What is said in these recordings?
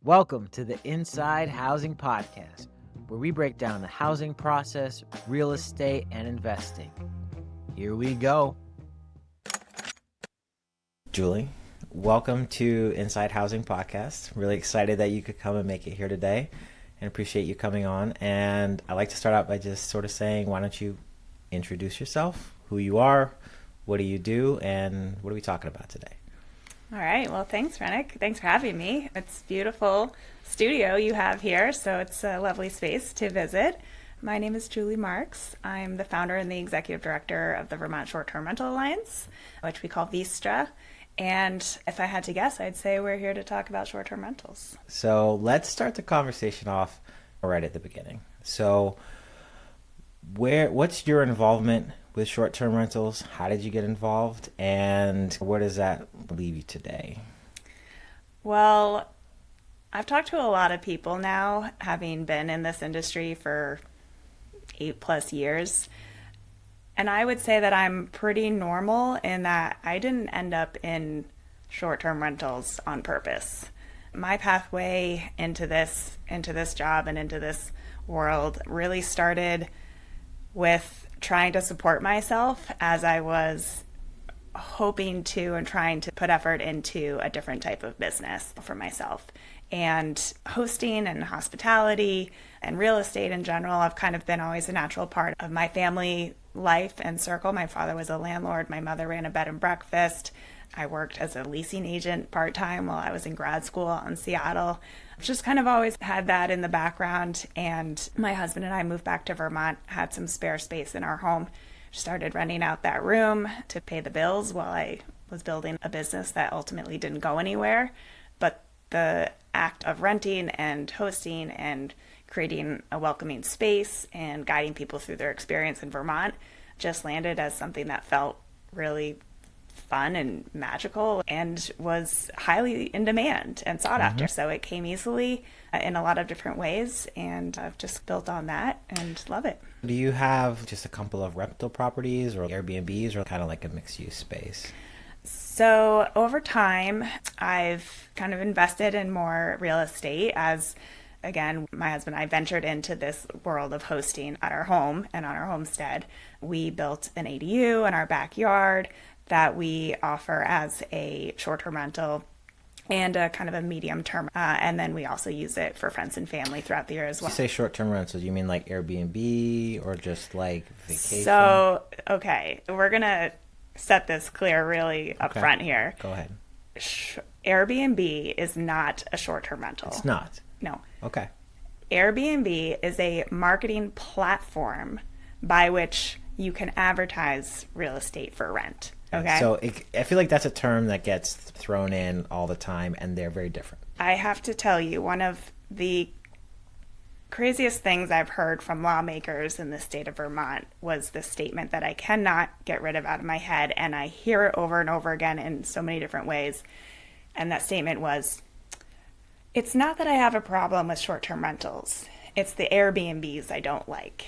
Welcome to the Inside Housing Podcast, where we break down the housing process, real estate, and investing. Here we go. Julie, welcome to Inside Housing Podcast. Really excited that you could come and make it here today and appreciate you coming on. And I like to start out by just sort of saying, why don't you introduce yourself, who you are, what do you do, and what are we talking about today? All right. Well, thanks, Rennick. Thanks for having me. It's a beautiful studio you have here, so it's a lovely space to visit. My name is Julie Marks. I'm the founder and the executive director of the Vermont Short-Term Rental Alliance, which we call VTSRA. And if I had to guess, I'd say we're here to talk about short-term rentals. So let's start the conversation off right at the beginning. So what's your involvement with short-term rentals? How did you get involved? And where does that leave you today? Well, I've talked to a lot of people now, having been in this industry for 8+ years. And I would say that I'm pretty normal in that I didn't end up in short-term rentals on purpose. My pathway into this job and into this world really started with trying to support myself as I was hoping to and trying to put effort into a different type of business for myself. And hosting and hospitality and real estate in general have kind of been always a natural part of my family life and circle. My father was a landlord. My mother ran a bed and breakfast. I worked as a leasing agent part-time while I was in grad school out in Seattle. Just kind of always had that in the background. And my husband and I moved back to Vermont, had some spare space in our home, started renting out that room to pay the bills while I was building a business that ultimately didn't go anywhere. But the act of renting and hosting and creating a welcoming space and guiding people through their experience in Vermont just landed as something that felt really fun and magical and was highly in demand and sought after. So it came easily in a lot of different ways, and I've just built on that and love it. Do you have just a couple of rental properties or Airbnbs or kind of like a mixed-use space? So over time, I've kind of invested in more real estate as, again, my husband and I ventured into this world of hosting at our home and on our homestead. We built an ADU in our backyard that we offer as a short-term rental and a kind of a medium term. And then we also use it for friends and family throughout the year as well. You say short-term rentals, you mean like Airbnb or just like vacation? So, okay, we're going to set this clear really up front here. Go ahead. Airbnb is not a short-term rental. It's not? No. Okay. Airbnb is a marketing platform by which you can advertise real estate for rent. Okay. So I feel like that's a term that gets thrown in all the time, and they're very different. I have to tell you, one of the craziest things I've heard from lawmakers in the state of Vermont was the statement that I cannot get rid of out of my head, and I hear it over and over again in so many different ways. And that statement was, it's not that I have a problem with short-term rentals. It's the Airbnbs I don't like.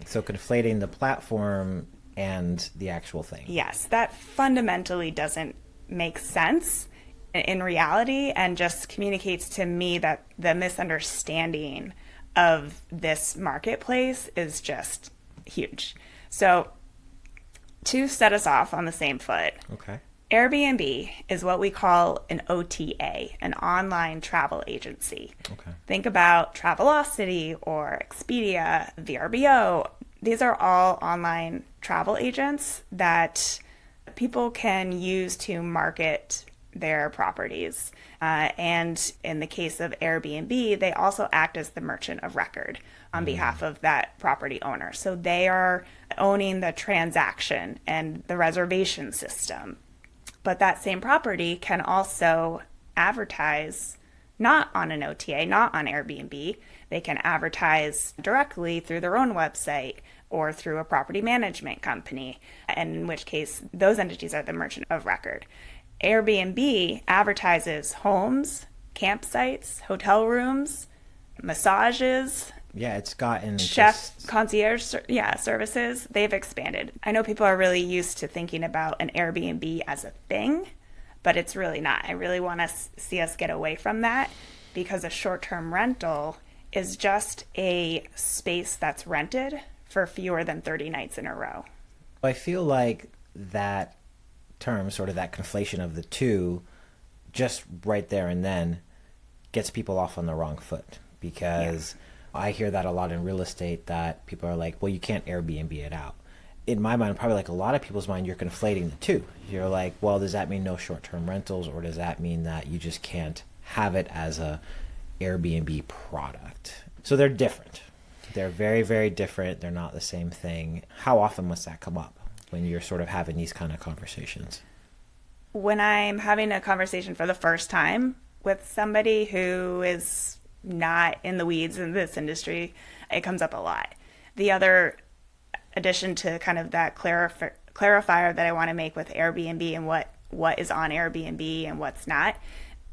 So conflating the platform and the actual thing. Yes, that fundamentally doesn't make sense in reality and just communicates to me that the misunderstanding of this marketplace is just huge. So to set us off on the same foot, Okay. Airbnb is what we call an OTA, an online travel agency. Okay. Think about Travelocity or Expedia, VRBO. These are all online travel agents that people can use to market their properties. And in the case of Airbnb, they also act as the merchant of record on behalf of that property owner. So they are owning the transaction and the reservation system. But that same property can also advertise not on an OTA, not on Airbnb. They can advertise directly through their own website or through a property management company, and in which case those entities are the merchant of record. Airbnb advertises homes, campsites, hotel rooms, massages, Yeah, it's gotten chef concierge services. They've expanded. I know people are really used to thinking about an Airbnb as a thing, but it's really not. I really want to see us get away from that because a short-term rental is just a space that's rented for fewer than 30 nights in a row. I feel like that term, sort of that conflation of the two, just right there and then gets people off on the wrong foot, because I hear that a lot in real estate, that people are like, well, you can't Airbnb it out. In my mind, probably like a lot of people's mind, you're conflating the two. You're like, well, does that mean no short-term rentals, or does that mean that you just can't have it as a Airbnb product? So they're different. They're very, very different. They're not the same thing. How often must that come up when you're sort of having these kind of conversations? When I'm having a conversation for the first time with somebody who is not in the weeds in this industry, it comes up a lot. The other addition to kind of that clarifier that I want to make with Airbnb and what is on Airbnb and what's not,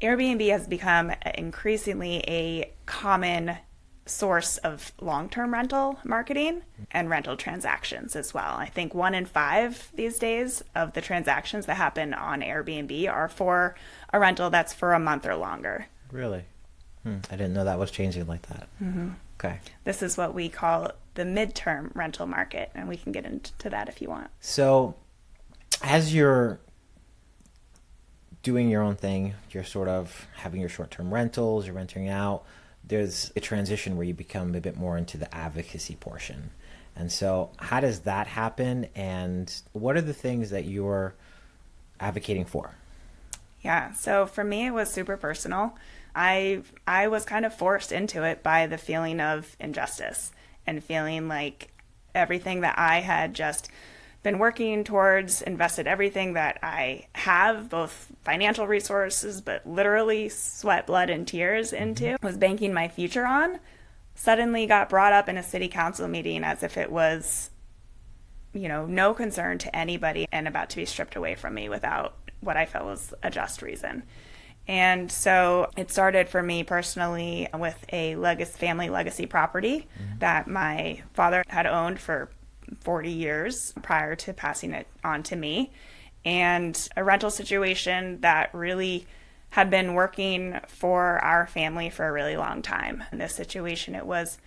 Airbnb has become increasingly a common source of long-term rental marketing and rental transactions as well. I think 1 in 5 these days of the transactions that happen on Airbnb are for a rental that's for a month or longer. Really? I didn't know that was changing like that. Mm-hmm. Okay. This is what we call the midterm rental market, and we can get into that if you want. So as you're doing your own thing, you're sort of having your short-term rentals, you're renting out, there's a transition where you become a bit more into the advocacy portion. And so how does that happen, and what are the things that you're advocating for? Yeah, so for me, it was super personal. I was kind of forced into it by the feeling of injustice and feeling like everything that I had just been working towards, invested everything that I have, both financial resources, but literally sweat, blood, and tears into, was banking my future on, suddenly got brought up in a city council meeting as if it was, no concern to anybody and about to be stripped away from me without what I felt was a just reason. And so it started for me personally with a family legacy property that my father had owned for 40 years prior to passing it on to me, and a rental situation that really had been working for our family for a really long time. In this situation, it was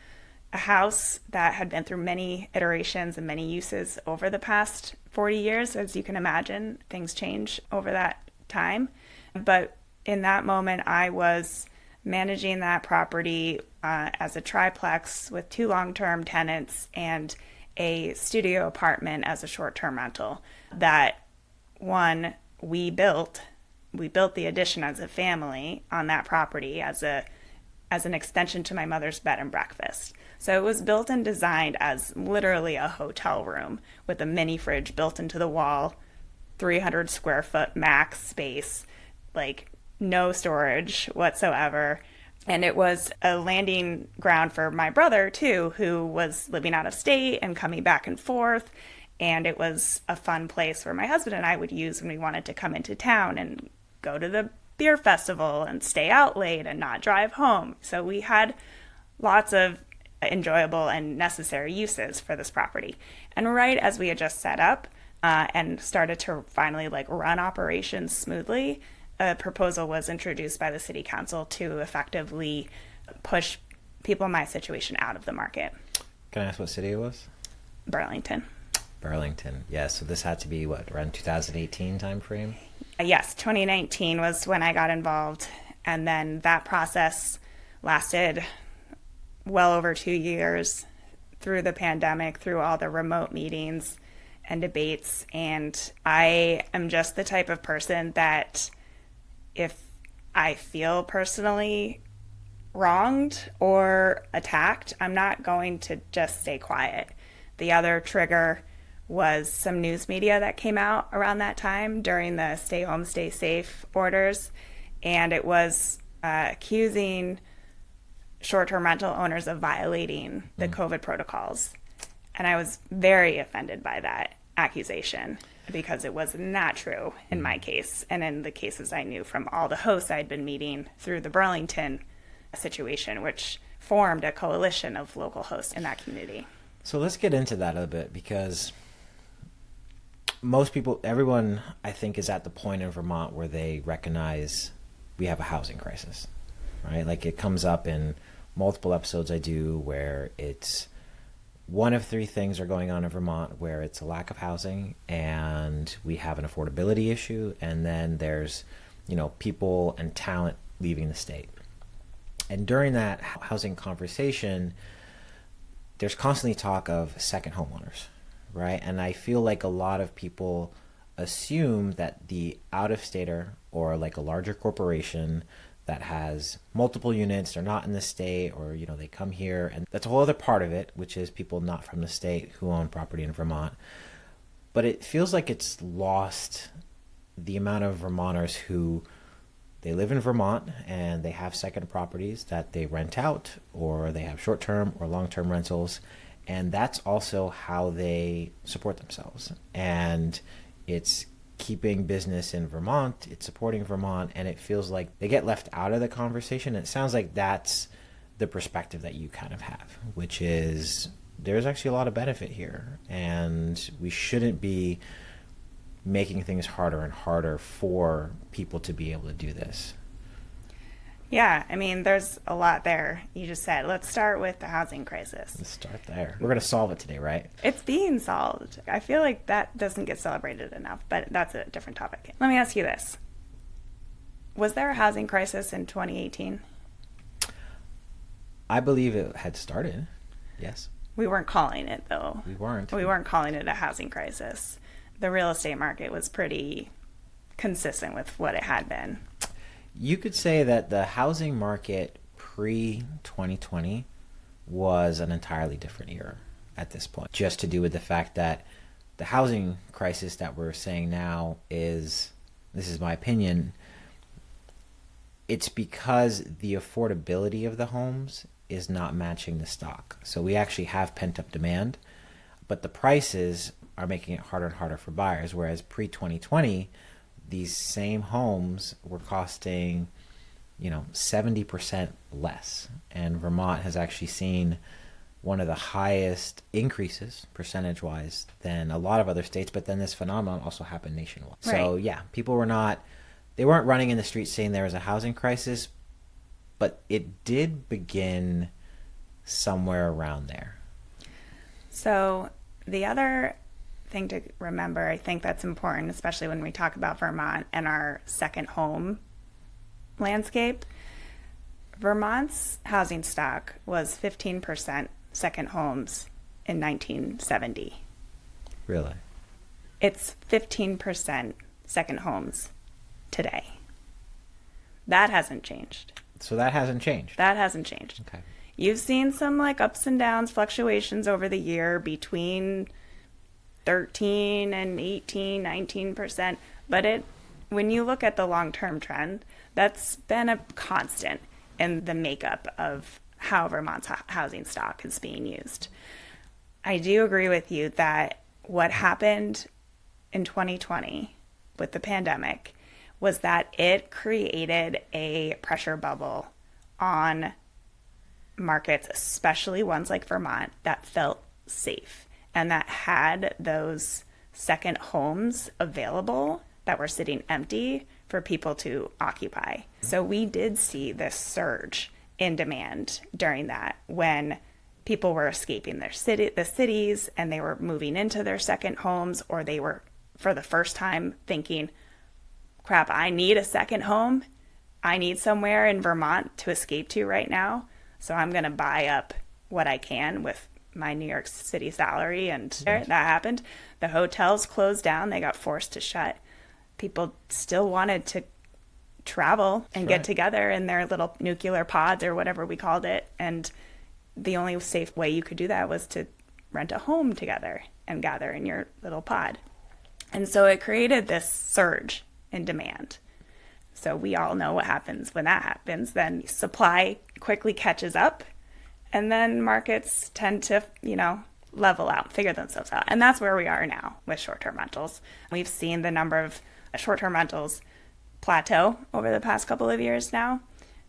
a house that had been through many iterations and many uses over the past 40 years. As you can imagine, things change over that time. But in that moment, I was managing that property as a triplex with 2 long-term tenants and a studio apartment as a short-term rental that, one, we built the addition as a family on that property as an extension to my mother's bed and breakfast. So it was built and designed as literally a hotel room with a mini fridge built into the wall, 300 square foot max space, like no storage whatsoever. And it was a landing ground for my brother, too, who was living out of state and coming back and forth. And it was a fun place where my husband and I would use when we wanted to come into town and go to the beer festival and stay out late and not drive home. So we had lots of enjoyable and necessary uses for this property. And right as we had just set up and started to finally run operations smoothly, a proposal was introduced by the city council to effectively push people in my situation out of the market. Can I ask what city it was? Burlington. Burlington. Yeah, so this had to be, around 2018 time frame? Yes, 2019 was when I got involved. And then that process lasted well over 2 years through the pandemic, through all the remote meetings and debates. And I am just the type of person that if I feel personally wronged or attacked, I'm not going to just stay quiet. The other trigger was some news media that came out around that time during the stay home, stay safe orders. And it was accusing short-term rental owners of violating the COVID protocols. And I was very offended by that accusation because it was not true in my case and in the cases I knew from all the hosts I'd been meeting through the Burlington situation, which formed a coalition of local hosts in that community. So let's get into that a bit, because most people, everyone, I think, is at the point in Vermont where they recognize we have a housing crisis. right? Like it comes up in multiple episodes I do where it's one of three things are going on in Vermont, where it's a lack of housing and we have an affordability issue, and then there's, people and talent leaving the state. And during that housing conversation, there's constantly talk of second homeowners, right? And I feel like a lot of people assume that the out-of-stater or like a larger corporation that has multiple units, they're not in the state, or they come here, and that's a whole other part of it, which is people not from the state who own property in Vermont. But it feels like it's lost the amount of Vermonters who they live in Vermont and they have second properties that they rent out, or they have short-term or long-term rentals, and that's also how they support themselves. And it's keeping business in Vermont, it's supporting Vermont, and it feels like they get left out of the conversation. It sounds like that's the perspective that you kind of have, which is there's actually a lot of benefit here, and we shouldn't be making things harder and harder for people to be able to do this. Yeah, I mean, there's a lot there. You just said, let's start with the housing crisis. Let's start there. We're going to solve it today, right? It's being solved. I feel like that doesn't get celebrated enough, but that's a different topic. Let me ask you this. Was there a housing crisis in 2018? I believe it had started, yes. We weren't calling it, though. We weren't. We weren't calling it a housing crisis. The real estate market was pretty consistent with what it had been. You could say that the housing market pre-2020 was an entirely different era at this point, just to do with the fact that the housing crisis that we're saying now is, this is my opinion, it's because the affordability of the homes is not matching the stock. So we actually have pent-up demand, but the prices are making it harder and harder for buyers, whereas pre-2020, these same homes were costing, 70% less. And Vermont has actually seen one of the highest increases percentage-wise than a lot of other states, but then this phenomenon also happened nationwide. Right. So yeah, people they weren't running in the streets saying there was a housing crisis, but it did begin somewhere around there. So the other thing to remember, I think that's important, especially when we talk about Vermont and our second home landscape. Vermont's housing stock was 15% second homes in 1970. Really? It's 15% second homes today. That hasn't changed. So that hasn't changed? That hasn't changed. Okay. You've seen some ups and downs, fluctuations over the year between 13 and 18, 19%. But when you look at the long-term trend, that's been a constant in the makeup of how Vermont's housing stock is being used. I do agree with you that what happened in 2020 with the pandemic was that it created a pressure bubble on markets, especially ones like Vermont, that felt safe and that had those second homes available that were sitting empty for people to occupy. So we did see this surge in demand during that, when people were escaping the cities and they were moving into their second homes, or they were for the first time thinking, crap, I need a second home. I need somewhere in Vermont to escape to right now. So I'm going to buy up what I can with my New York City salary. And that happened. The hotels closed down. They got forced to shut. People still wanted to travel and get together in their little nuclear pods or whatever we called it. And the only safe way you could do that was to rent a home together and gather in your little pod. And so it created this surge in demand. So we all know what happens when that happens. Then supply quickly catches up, and then markets tend to, level out, figure themselves out. And that's where we are now with short-term rentals. We've seen the number of short-term rentals plateau over the past couple of years now.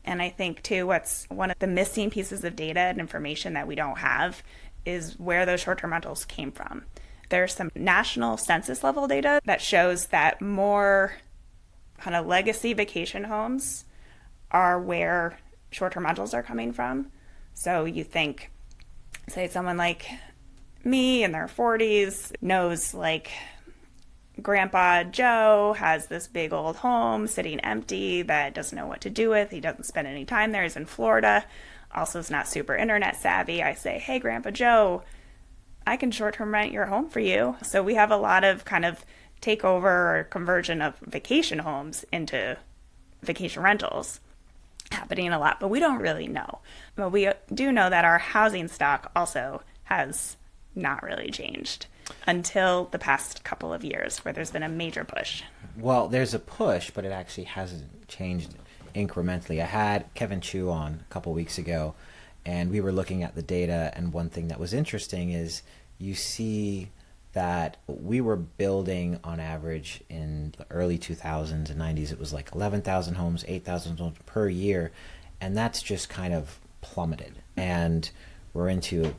And I think, too, what's one of the missing pieces of data and information that we don't have is where those short-term rentals came from. There's some national census level data that shows that more kind of legacy vacation homes are where short-term rentals are coming from. So you think, say someone like me in their 40s knows like Grandpa Joe has this big old home sitting empty that doesn't know what to do with. He doesn't spend any time there. He's in Florida. Also is not super internet savvy. I say, hey, Grandpa Joe, I can short-term rent your home for you. So we have a lot of kind of takeover or conversion of vacation homes into vacation rentals happening a lot, but we don't really know. But we do know that our housing stock also has not really changed until the past couple of years where there's been a major push. Well, there's a push, but it actually hasn't changed incrementally. I had Kevin Chu on a couple weeks ago, and we were looking at the data, and one thing that was interesting is you see that we were building on average in the early 2000s and 90s. It was like 11,000 homes, 8,000 homes per year, and that's just kind of plummeted. And we're into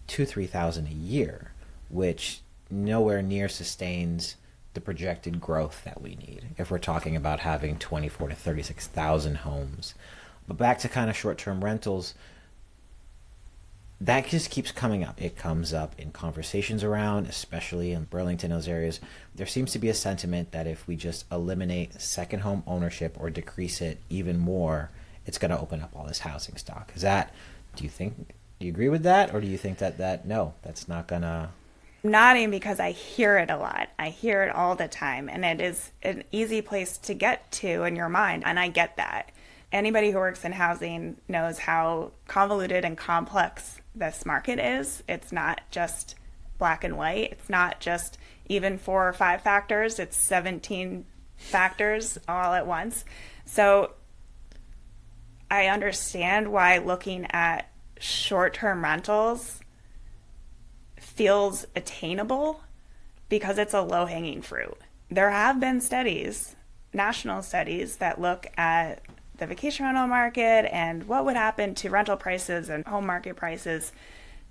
2,000-3,000 a year, which nowhere near sustains the projected growth that we need if we're talking about having 24 to 36,000 homes. But back to kind of short-term rentals, that just keeps coming up. It comes up in conversations around, especially in Burlington, those areas. There seems to be a sentiment that if we just eliminate second home ownership or decrease it even more, it's going to open up all this housing stock. Do you agree with that? Or do you think that no, that's not going to... Nodding because I hear it a lot. I hear it all the time, and it is an easy place to get to in your mind, and I get that. Anybody who works in housing knows how convoluted and complex this market is. It's not just black and white. It's not just even 4 or 5 factors. It's 17 factors all at once. So I understand why looking at short-term rentals feels attainable because it's a low-hanging fruit. There have been studies, national studies, that look at the vacation rental market and what would happen to rental prices and home market prices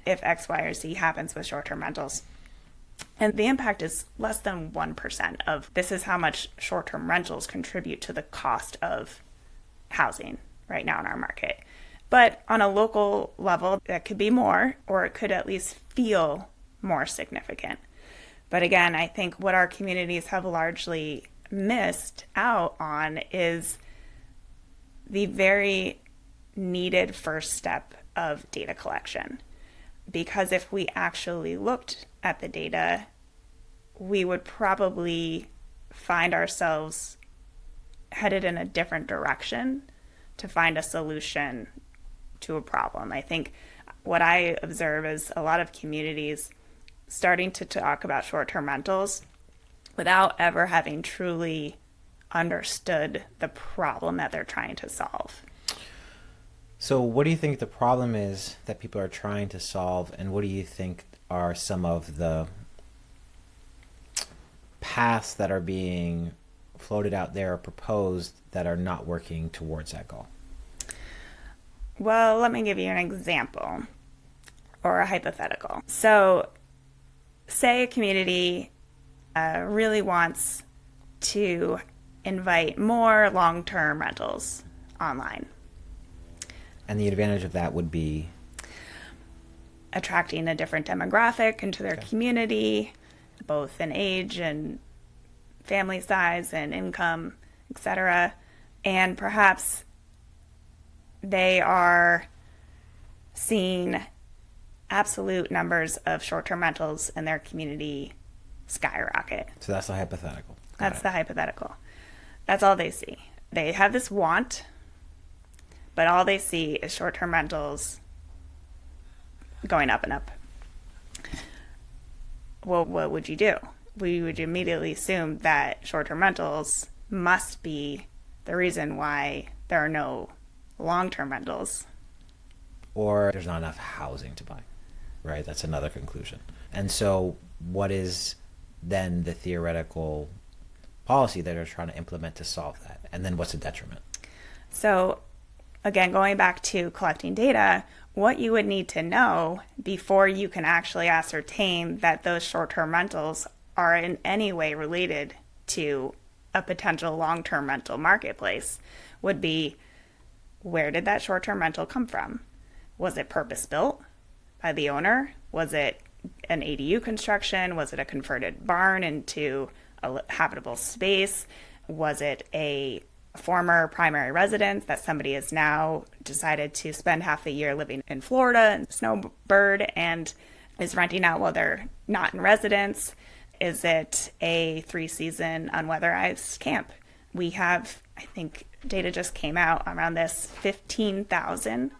if X, Y, or Z happens with short-term rentals. And the impact is less than 1% of this is how much short-term rentals contribute to the cost of housing right now in our market. But on a local level, that could be more, or it could at least feel more significant. But again, I think what our communities have largely missed out on is the very needed first step of data collection. Because if we actually looked at the data, we would probably find ourselves headed in a different direction to find a solution to a problem. I think what I observe is a lot of communities starting to talk about short-term rentals without ever having truly understood the problem that they're trying to solve. So what do you think the problem is that people are trying to solve, and what do you think are some of the paths that are being floated out there or proposed that are not working towards that goal? Well, let me give you an example or a hypothetical. So say a community really wants to invite more long-term rentals online. And the advantage of that would be? Attracting a different demographic into their community, both in age and family size and income, etc. And perhaps they are seeing absolute numbers of short-term rentals in their community skyrocket. So that's the hypothetical. That's the hypothetical. That's all they see. They have this want, but all they see is short-term rentals going up and up. Well, what would you do? We would immediately assume that short-term rentals must be the reason why there are no long-term rentals. Or there's not enough housing to buy, right? That's another conclusion. And so what is then the theoretical policy that they're trying to implement to solve that? And then what's the detriment? So again, going back to collecting data, what you would need to know before you can actually ascertain that those short-term rentals are in any way related to a potential long-term rental marketplace would be, where did that short-term rental come from? Was it purpose-built by the owner? Was it an ADU construction? Was it a converted barn into a habitable space? Was it a former primary residence that somebody has now decided to spend half the year living in Florida and snowbird and is renting out while they're not in residence? Is it a 3-season unweatherized camp? We have, I think data just came out around this, 15,000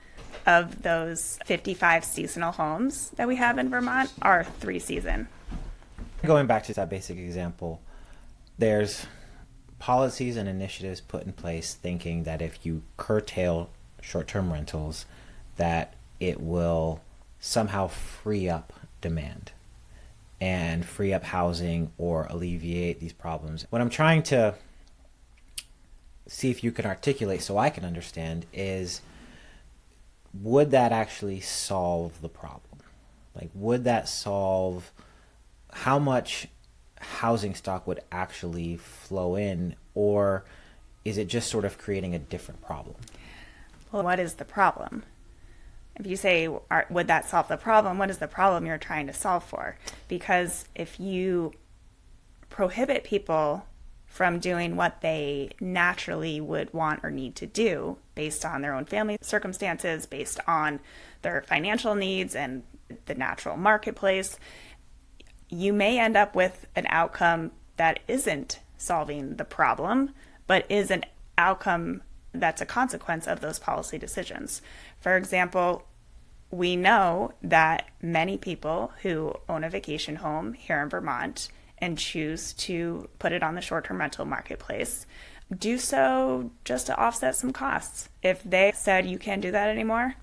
of those 55 seasonal homes that we have in Vermont are 3-season. Going back to that basic example, there's policies and initiatives put in place thinking that if you curtail short-term rentals, that it will somehow free up demand and free up housing or alleviate these problems. What I'm trying to see if you can articulate so I can understand is, would that actually solve the problem? Like, would that solve how much housing stock would actually flow in, or is it just sort of creating a different problem? Well, what is the problem? If you say, would that solve the problem, what is the problem you're trying to solve for? Because if you prohibit people from doing what they naturally would want or need to do based on their own family circumstances, based on their financial needs and the natural marketplace, you may end up with an outcome that isn't solving the problem, but is an outcome that's a consequence of those policy decisions. For example, we know that many people who own a vacation home here in Vermont and choose to put it on the short-term rental marketplace do so just to offset some costs. If they said you can't do that anymore,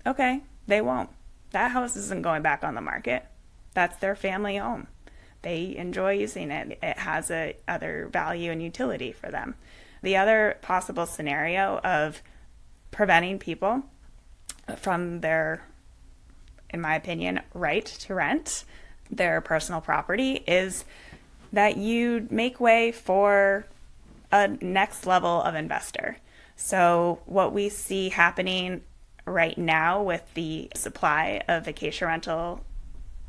okay, they won't. That house isn't going back on the market. That's their family home. They enjoy using it. It has a other value and utility for them. The other possible scenario of preventing people from their, in my opinion, right to rent their personal property is that you make way for a next level of investor. So what we see happening right now with the supply of vacation rental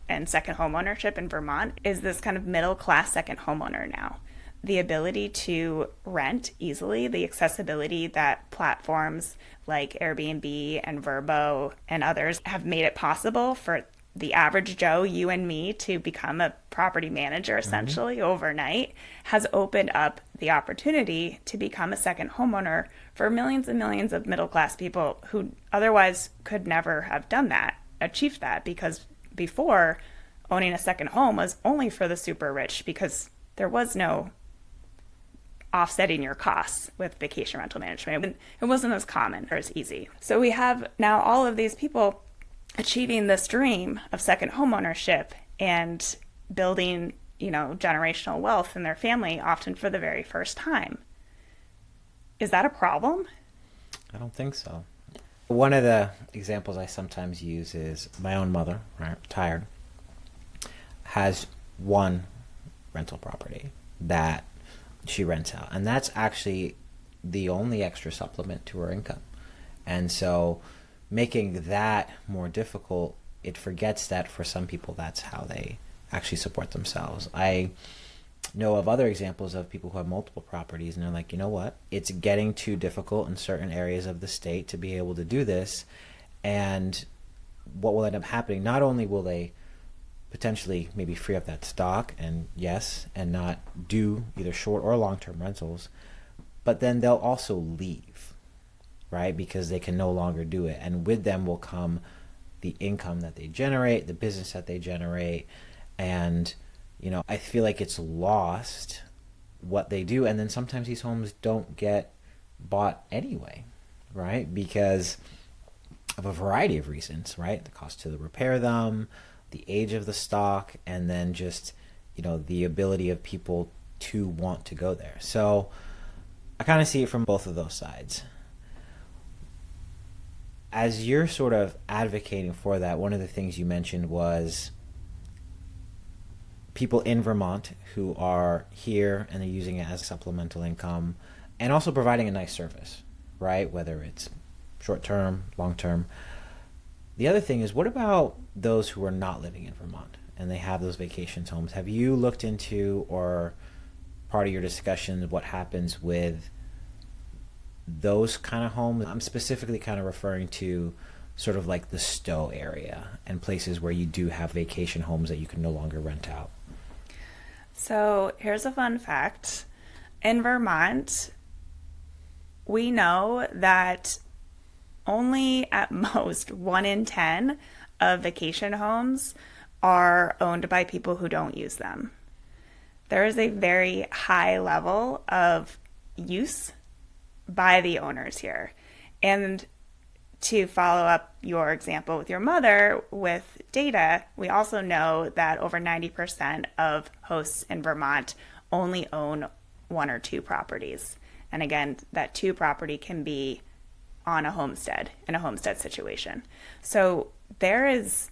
and second home ownership in Vermont is this kind of middle class second homeowner now. The ability to rent easily, the accessibility that platforms like Airbnb and Vrbo and others have made it possible for the average Joe, you and me, to become a property manager essentially overnight, has opened up the opportunity to become a second homeowner for millions and millions of middle class people who otherwise could never have done that, achieved that, because before owning a second home was only for the super rich because there was no offsetting your costs with vacation rental management. It wasn't as common or as easy. So we have now all of these people achieving this dream of second home ownership and building, generational wealth in their family, often for the very first time. Is that a problem? I don't think so. One of the examples I sometimes use is my own mother, right, retired, has one rental property that she rents out. And that's actually the only extra supplement to her income. And so making that more difficult, it forgets that for some people, that's how they actually support themselves. I know of other examples of people who have multiple properties and they're like, you know what? It's getting too difficult in certain areas of the state to be able to do this. And what will end up happening, not only will they potentially maybe free up that stock and not do either short or long-term rentals, but then they'll also leave, right? Because they can no longer do it. And with them will come the income that they generate, the business that they generate. And, I feel like it's lost what they do. And then sometimes these homes don't get bought anyway, right? Because of a variety of reasons, right? The cost to repair them, the age of the stock, and then just, the ability of people to want to go there. So I kind of see it from both of those sides. As you're sort of advocating for that, one of the things you mentioned was people in Vermont who are here and they're using it as supplemental income and also providing a nice service, right? Whether it's short term, long term. The other thing is, what about those who are not living in Vermont and they have those vacation homes? Have you looked into, or part of your discussion, what happens with those kind of homes? I'm specifically kind of referring to sort of like the Stowe area and places where you do have vacation homes that you can no longer rent out. So here's a fun fact. In Vermont, we know that only at most 1 in 10 of vacation homes are owned by people who don't use them. There is a very high level of use by the owners here. And to follow up your example with your mother with data, we also know that over 90% of hosts in Vermont only own 1 or 2 properties. And again, that 2 property can be on a homestead, in a homestead situation. So there is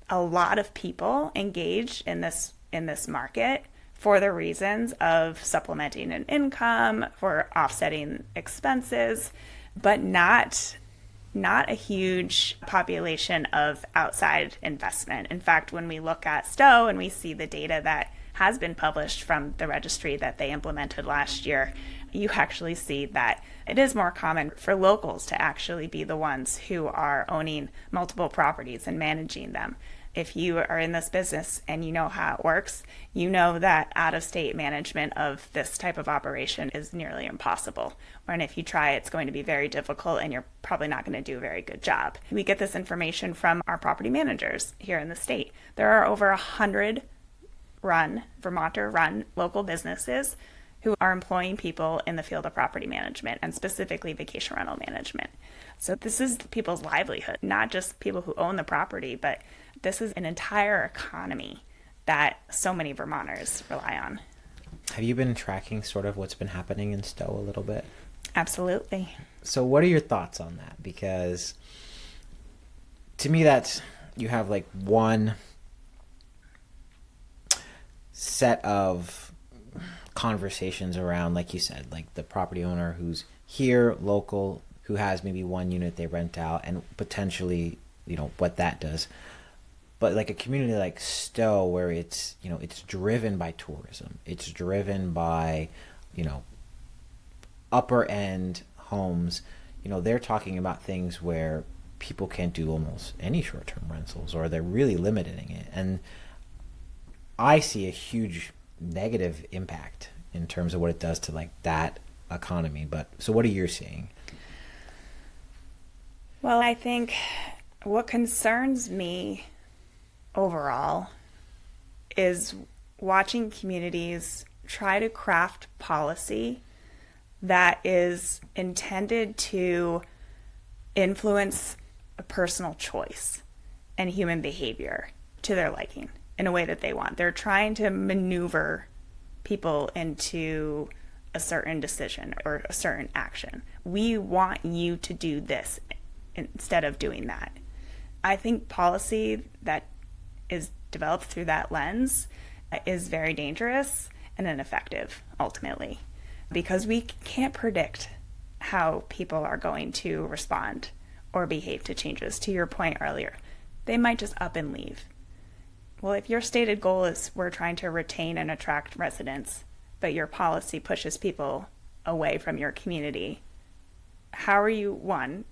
a lot of people engaged in this market for the reasons of supplementing an income, for offsetting expenses, but not a huge population of outside investment. In fact, when we look at Stowe and we see the data that has been published from the registry that they implemented last year, you actually see that it is more common for locals to actually be the ones who are owning multiple properties and managing them. If you are in this business and you know how it works, you know that out-of-state management of this type of operation is nearly impossible. And if you try, it's going to be very difficult and you're probably not going to do a very good job. We get this information from our property managers here in the state. There are over 100 Vermonter-run local businesses who are employing people in the field of property management and specifically vacation rental management. So this is people's livelihood, not just people who own the property, but this is an entire economy that so many Vermonters rely on. Have you been tracking sort of what's been happening in Stowe a little bit? Absolutely. So what are your thoughts on that? Because to me, that's, you have like one set of conversations around, like you said, like the property owner who's here, local, who has maybe 1 unit they rent out, and potentially, what that does. But like a community like Stowe, where it's, it's driven by tourism, it's driven by, upper end homes, they're talking about things where people can't do almost any short-term rentals, or they're really limiting it. And I see a huge negative impact in terms of what it does to like that economy. But so what are you seeing? Well, I think what concerns me overall is watching communities try to craft policy that is intended to influence a personal choice and human behavior to their liking in a way that they want. They're trying to maneuver people into a certain decision or a certain action. We want you to do this instead of doing that. I think policy that is developed through that lens is very dangerous and ineffective ultimately, because we can't predict how people are going to respond or behave to changes. To your point earlier, they might just up and leave. Well, if your stated goal is we're trying to retain and attract residents, but your policy pushes people away from your community, how are you, one,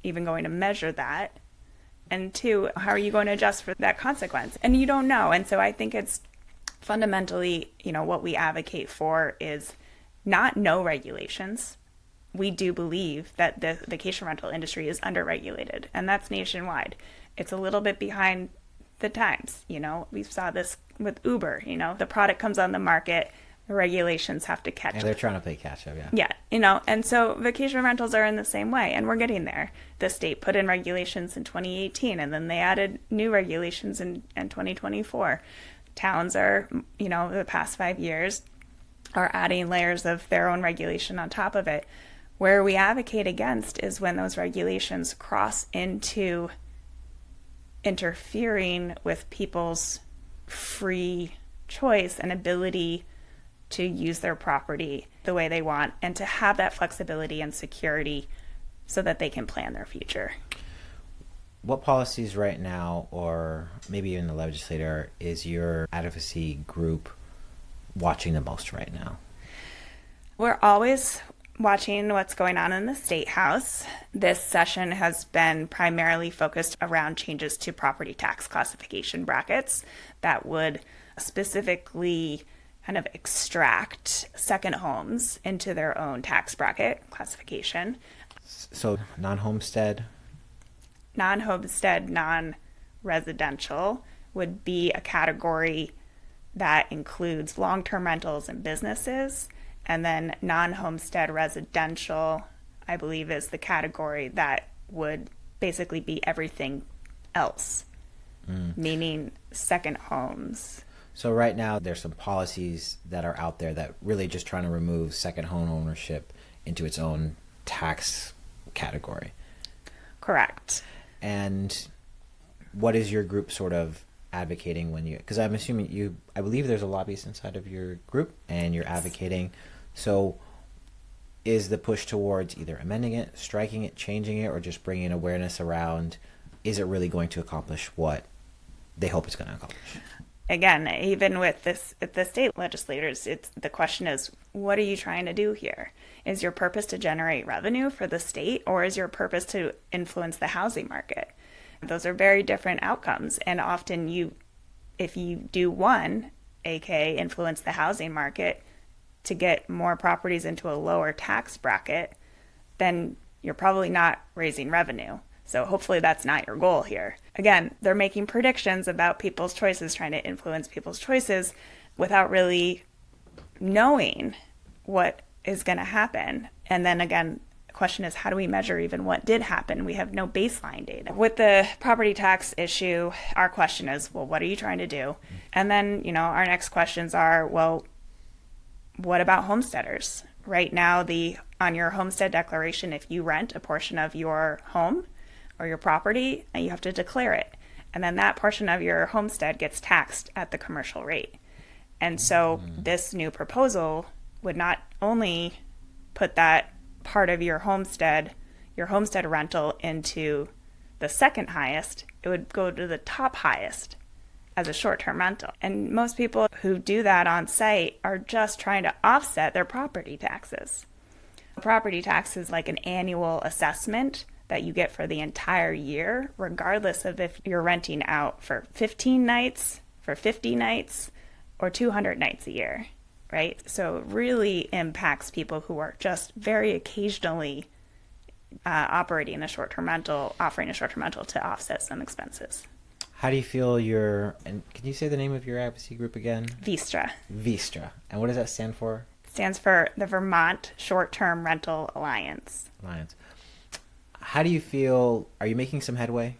even going to measure that? And two, how are you going to adjust for that consequence? And you don't know. And so I think it's fundamentally, what we advocate for is not no regulations. We do believe that the vacation rental industry is underregulated, and that's nationwide. It's a little bit behind the times. We saw this with Uber. The product comes on the market, the regulations have to catch up. And they're trying to play catch up, yeah. Yeah, and so vacation rentals are in the same way, and we're getting there. The state put in regulations in 2018, and then they added new regulations in 2024. Towns are, the past 5 years are adding layers of their own regulation on top of it. Where we advocate against is when those regulations cross into interfering with people's free choice and ability to use their property the way they want and to have that flexibility and security so that they can plan their future. What policies right now, or maybe even the legislator, is your advocacy group watching the most right now? We're always watching what's going on in the State House. This session has been primarily focused around changes to property tax classification brackets that would specifically kind of extract second homes into their own tax bracket classification. So non-homestead? Non-homestead, non-residential would be a category that includes long-term rentals and businesses. And then non-homestead residential, I believe, is the category that would basically be everything else, meaning second homes. So right now there's some policies that are out there that really just trying to remove second home ownership into its own tax category. Correct. And what is your group sort of advocating when you, because I'm assuming I believe there's a lobbyist inside of your group and you're advocating. So is the push towards either amending it, striking it, changing it, or just bringing awareness around, is it really going to accomplish what they hope it's going to accomplish? Again, even with the state legislators, the question is, what are you trying to do here? Is your purpose to generate revenue for the state, or is your purpose to influence the housing market? Those are very different outcomes. And often if you do one, aka influence the housing market to get more properties into a lower tax bracket, then you're probably not raising revenue. So hopefully that's not your goal here. Again, they're making predictions about people's choices, trying to influence people's choices without really knowing what is going to happen. And then again, the question is, how do we measure even what did happen? We have no baseline data. With the property tax issue, our question is, well, what are you trying to do? And then, our next questions are, well, what about homesteaders? Right now, on your homestead declaration, if you rent a portion of your home or your property, you have to declare it. And then that portion of your homestead gets taxed at the commercial rate. And so this new proposal would not only put that part of your homestead rental into the second highest, it would go to the top highest as a short-term rental. And most people who do that on site are just trying to offset their property taxes. Property tax is like an annual assessment that you get for the entire year, regardless of if you're renting out for 15 nights, for 50 nights, or 200 nights a year, right? So it really impacts people who are just very occasionally operating a short-term rental, offering a short-term rental to offset some expenses. How do you feel and can you say the name of your advocacy group again? VTSRA. VTSRA. And what does that stand for? It stands for the Vermont Short-Term Rental Alliance. How do you feel, are you making some headway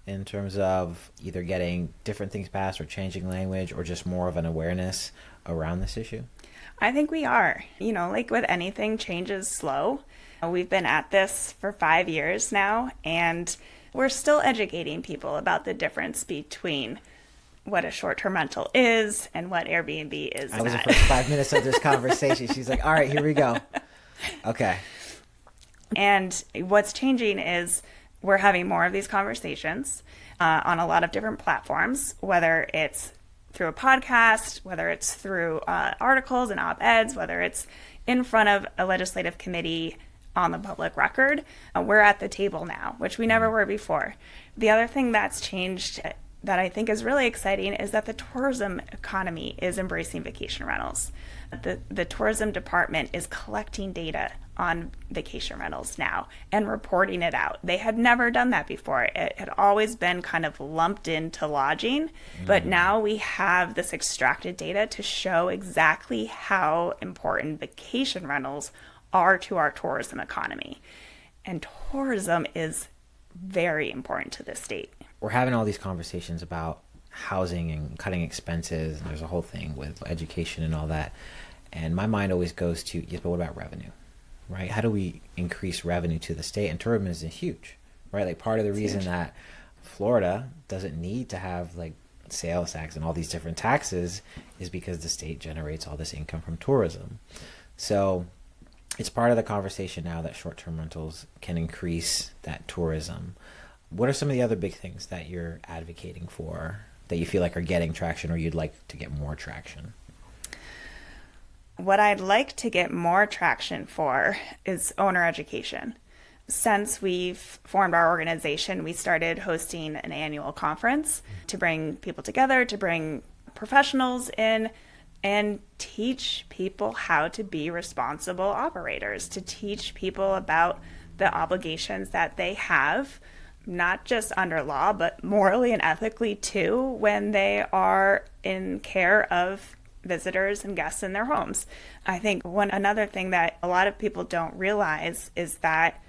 in terms of either getting different things passed or changing language or just more of an awareness around this issue? I think we are. Like with anything, change is slow. We've been at this for 5 years now, and we're still educating people about the difference between what a short-term rental is and what Airbnb is. That was the first 5 minutes of this conversation. She's like, all right, here we go. Okay. And what's changing is we're having more of these conversations on a lot of different platforms, whether it's through a podcast, whether it's through articles and op-eds, whether it's in front of a legislative committee on the public record. We're at the table now, which we never were before. The other thing that's changed that I think is really exciting is that the tourism economy is embracing vacation rentals. The tourism department is collecting data on vacation rentals now and reporting it out. They had never done that before. It had always been kind of lumped into lodging, but now we have this extracted data to show exactly how important vacation rentals are to our tourism economy. And tourism is very important to this state. We're having all these conversations about housing and cutting expenses, and there's a whole thing with education and all that. And my mind always goes to, yes, but what about revenue, right? How do we increase revenue to the state? And tourism is huge, right? Like part of the reason that Florida doesn't need to have like sales tax and all these different taxes is because the state generates all this income from tourism. So it's part of the conversation now that short-term rentals can increase that tourism. What are some of the other big things that you're advocating for that you feel like are getting traction or you'd like to get more traction? What I'd like to get more traction for is owner education. Since we've formed our organization, we started hosting an annual conference to bring people together, to bring professionals in and teach people how to be responsible operators, to teach people about the obligations that they have, not just under law, but morally and ethically too, when they are in care of visitors and guests in their homes. I think another thing that a lot of people don't realize is that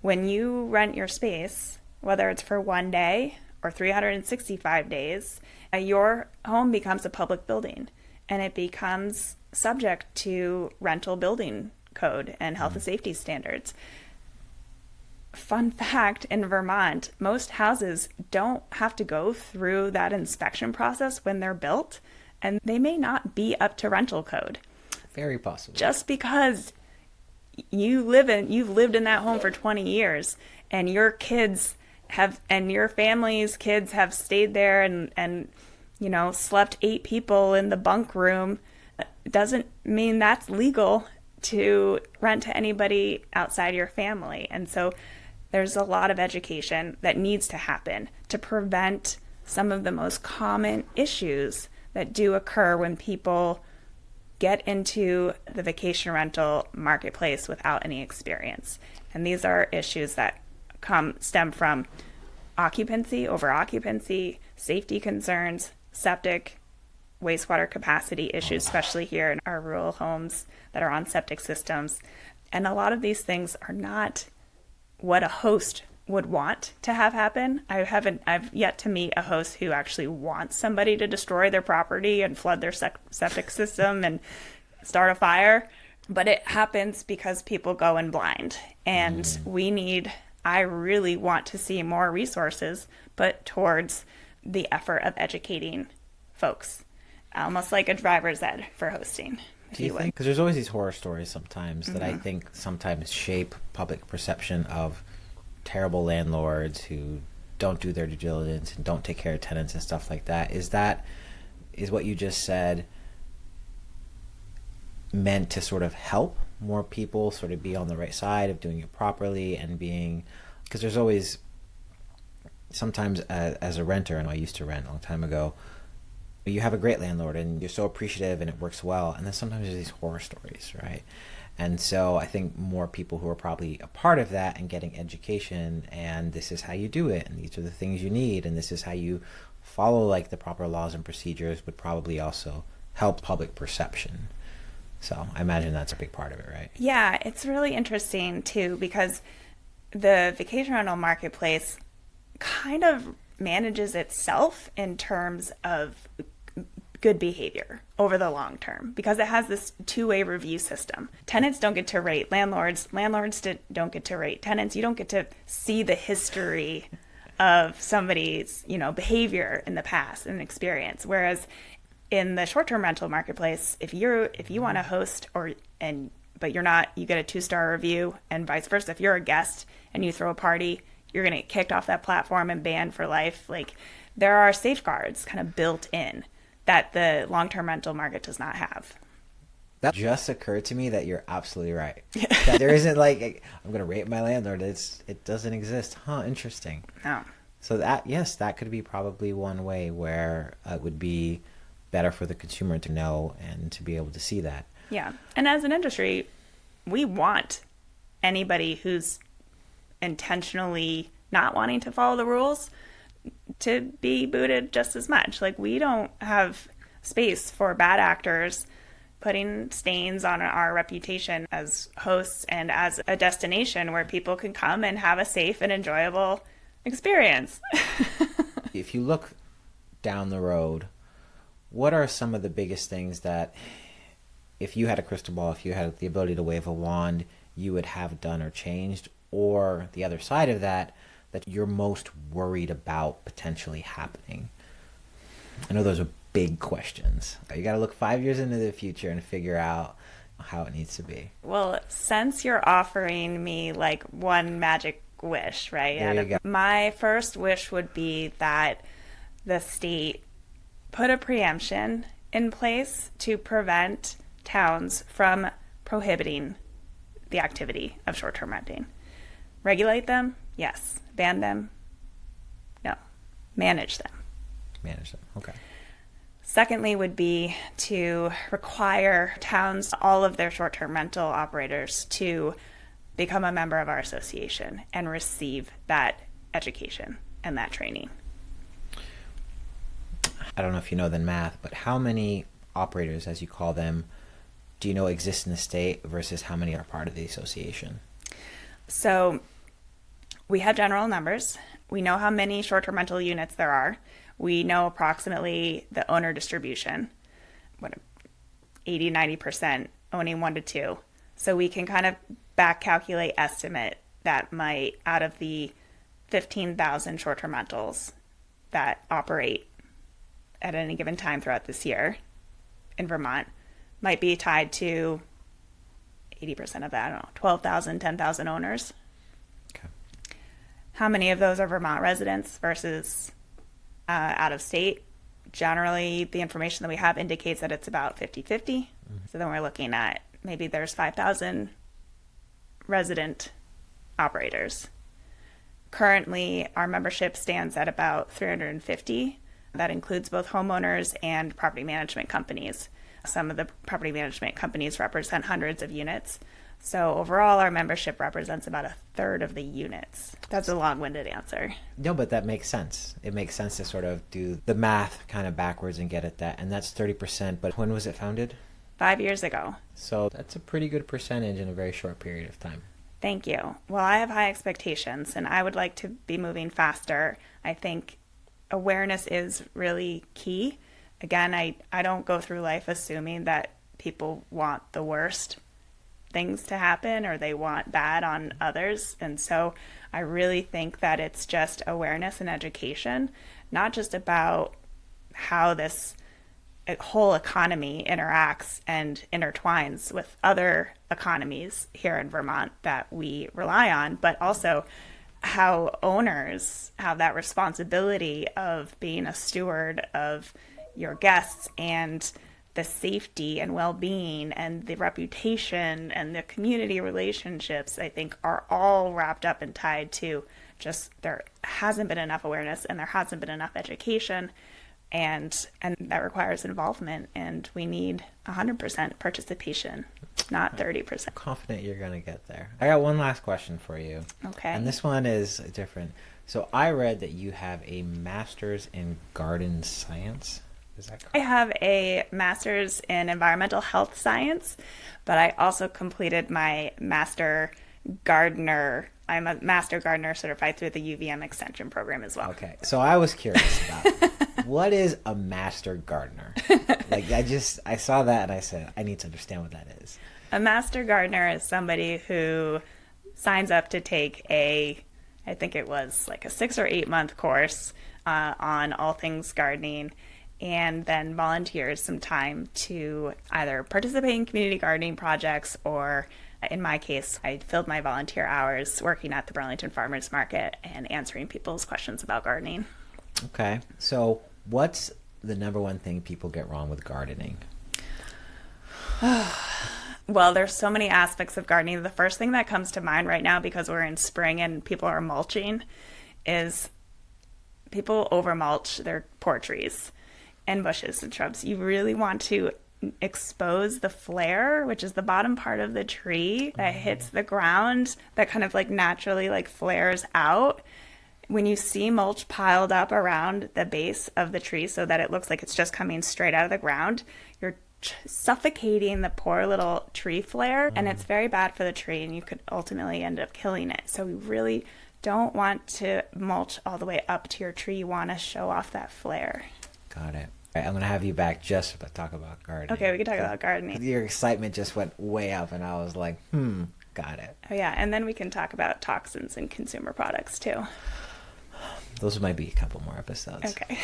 when you rent your space, whether it's for 1 day or 365 days, your home becomes a public building and it becomes subject to rental building code and health and safety standards. Fun fact, in Vermont, most houses don't have to go through that inspection process when they're built, and they may not be up to rental code. Very possible. Just because you've lived in that home for 20 years and your kids have, and your family's kids have stayed there and slept 8 people in the bunk room, doesn't mean that's legal to rent to anybody outside your family. And so there's a lot of education that needs to happen to prevent some of the most common issues that do occur when people get into the vacation rental marketplace without any experience. And these are issues that stem from occupancy, over occupancy, safety concerns, septic, wastewater capacity issues, especially here in our rural homes that are on septic systems. And a lot of these things are not what a host would want to have happen. I've yet to meet a host who actually wants somebody to destroy their property and flood their septic system and start a fire. But it happens because people go in blind. And I really want to see more resources put towards the effort of educating folks, almost like a driver's ed for hosting. Do you think? Because there's always these horror stories sometimes that I think sometimes shape public perception of terrible landlords who don't do their due diligence and don't take care of tenants and stuff like that. Is what you just said meant to sort of help more people sort of be on the right side of doing it properly and being, because there's always sometimes as a renter, and I used to rent a long time ago, you have a great landlord and you're so appreciative and it works well, and then sometimes there's these horror stories, right? And so I think more people who are probably a part of that and getting education, and this is how you do it, and these are the things you need, and this is how you follow like the proper laws and procedures, would probably also help public perception. So I imagine that's a big part of it, right? Yeah, it's really interesting too, because the vacation rental marketplace kind of manages itself in terms of good behavior over the long term, because it has this two-way review system. Tenants don't get to rate landlords. Landlords don't get to rate tenants. You don't get to see the history of somebody's, behavior in the past and experience. Whereas in the short-term rental marketplace, if you want to host but you're not, you get a 2-star review, and vice versa. If you're a guest and you throw a party, you're going to get kicked off that platform and banned for life. Like, there are safeguards kind of built in that the long-term rental market does not have. That just occurred to me that you're absolutely right. That there isn't like, I'm going to rate my landlord. It doesn't exist. Huh, interesting. No. So that could be probably one way where it would be better for the consumer to know and to be able to see that. Yeah. And as an industry, we want anybody who's intentionally not wanting to follow the rules to be booted just as much. Like, we don't have space for bad actors putting stains on our reputation as hosts and as a destination where people can come and have a safe and enjoyable experience. If you look down the road, what are some of the biggest things that, if you had a crystal ball, if you had the ability to wave a wand, you would have done or changed? Or the other side of that you're most worried about potentially happening? I know those are big questions. You got to look 5 years into the future and figure out how it needs to be. Well, since you're offering me like one magic wish, right? There you go. My first wish would be that the state put a preemption in place to prevent towns from prohibiting the activity of short-term renting. Regulate them? Yes. Ban them? No. Manage them. Manage them. Okay. Secondly would be to require towns, all of their short-term rental operators, to become a member of our association and receive that education and that training. I don't know if you know the math, but how many operators, as you call them, do you know exist in the state versus how many are part of the association? So we have general numbers. We know how many short-term rental units there are. We know approximately the owner distribution, 80-90% owning 1 to 2. So we can kind of back calculate, estimate that might, out of the 15,000 short-term rentals that operate at any given time throughout this year in Vermont, might be tied to 80% of that, I don't know, 12,000, 10,000 owners. Okay. How many of those are Vermont residents versus out of state? Generally, the information that we have indicates that it's about 50-50. Mm-hmm. So then we're looking at maybe there's 5,000 resident operators. Currently, our membership stands at about 350. That includes both homeowners and property management companies. Some of the property management companies represent hundreds of units. So overall, our membership represents about a third of the units. That's a long-winded answer. No, but that makes sense. It makes sense to sort of do the math kind of backwards and get at that. And that's 30%. But when was it founded? 5 years ago. So that's a pretty good percentage in a very short period of time. Thank you. Well, I have high expectations, and I would like to be moving faster. I think awareness is really key. Again, I don't go through life assuming that people want the worst things to happen or they want bad on others. And so I really think that it's just awareness and education, not just about how this whole economy interacts and intertwines with other economies here in Vermont that we rely on, but also how owners have that responsibility of being a steward of your guests and the safety and well-being and the reputation and the community relationships, I think, are all wrapped up and tied to just there hasn't been enough awareness and there hasn't been enough education, and that requires involvement, and we need 100% participation, not 30%. Confident you're going to get there. I got one last question for you. Okay. And this one is different. So I read that you have a master's in garden science. Is that correct? I have a master's in environmental health science, but I also completed my master gardener. I'm a master gardener certified through the UVM extension program as well. Okay. So I was curious about what is a master gardener? Like I saw that and I said, I need to understand what that is. A master gardener is somebody who signs up to take I think it was like a 6 or 8 month course on all things gardening, and then volunteers some time to either participate in community gardening projects or, in my case, I filled my volunteer hours working at the Burlington Farmers Market and answering people's questions about gardening. Okay. So what's the number one thing people get wrong with gardening? Well, there's so many aspects of gardening. The first thing that comes to mind right now, because we're in spring and people are mulching, is people overmulch their poor trees and bushes and shrubs. You really want to expose the flare, which is the bottom part of the tree that hits the ground, that kind of like naturally like flares out. When you see mulch piled up around the base of the tree so that it looks like it's just coming straight out of the ground, you're suffocating the poor little tree flare, and it's very bad for the tree, and you could ultimately end up killing it. So we really don't want to mulch all the way up to your tree. You want to show off that flare. Got it. All right, I'm going to have you back just to talk about gardening. Okay, we can talk about gardening. Your excitement just went way up, and I was like, got it. Oh yeah, and then we can talk about toxins and consumer products too. Those might be a couple more episodes. Okay.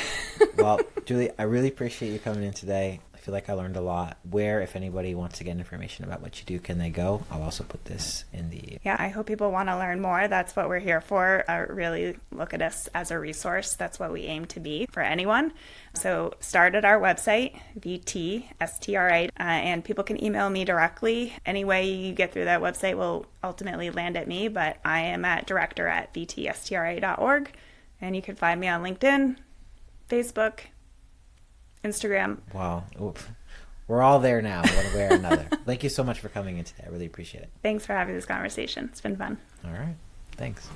Well, Julie, I really appreciate you coming in today. I feel like I learned a lot. Where, if anybody wants to get information about what you do, can they go? I'll also put this in the... Yeah, I hope people want to learn more. That's what we're here for. Really look at us as a resource. That's what we aim to be for anyone. So start at our website, VTSRA, and people can email me directly. Any way you get through that website will ultimately land at me, but I am at director@VTSRA.org, and you can find me on LinkedIn, Facebook, Instagram. Wow. Oof. We're all there now, one way or another. Thank you so much for coming in today. I really appreciate it. Thanks for having this conversation. It's been fun. All right. Thanks.